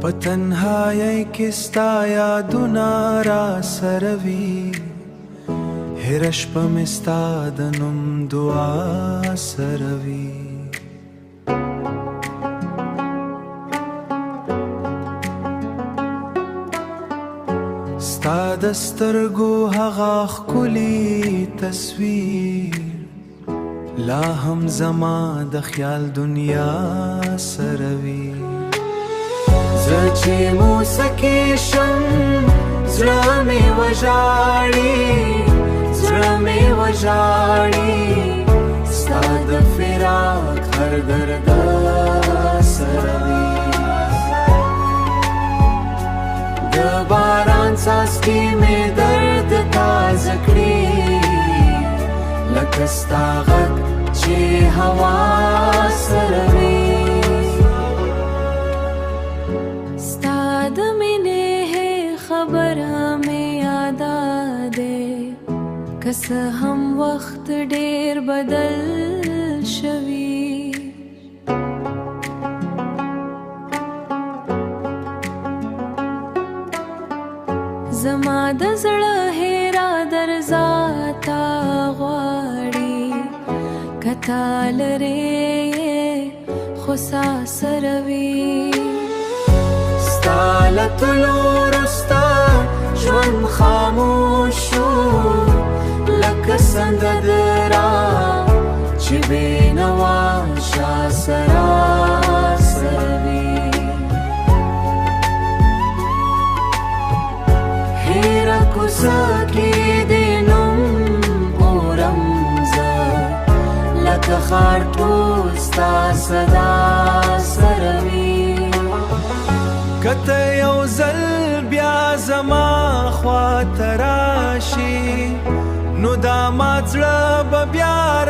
په تنهایی کې ستا یادونه را سره وي هره شپه مې ستا د نوم دعا سره وي ستا د سترګو هغه ښکلي تصویر لا هم زما د خیال دنیا سره وي زه چې موسیقي شم زړه مې وژاړي زړه مې وژاړي ستا د فراق هر درد سره وي د باران څاڅکي مې درد تازه کړي لکه ستا غږ چې هوا سره وي ستا د مینې خبره مې یاده دی که څه هم وخت ډېر بدل شوي زما د زړه هیرا درځه تا غواړي که تا لرې خو سا سره وي ستا له تلو وروسته ژوند خاموش شو لکه سندره چې بېنوا شاسره سره وي هیره کوڅه کې د نوم اورم زه لکه ښار ټول ستا صدا سره وي که ته یو ځل بیا زما خواته راشي نو دا مات زړه به بیا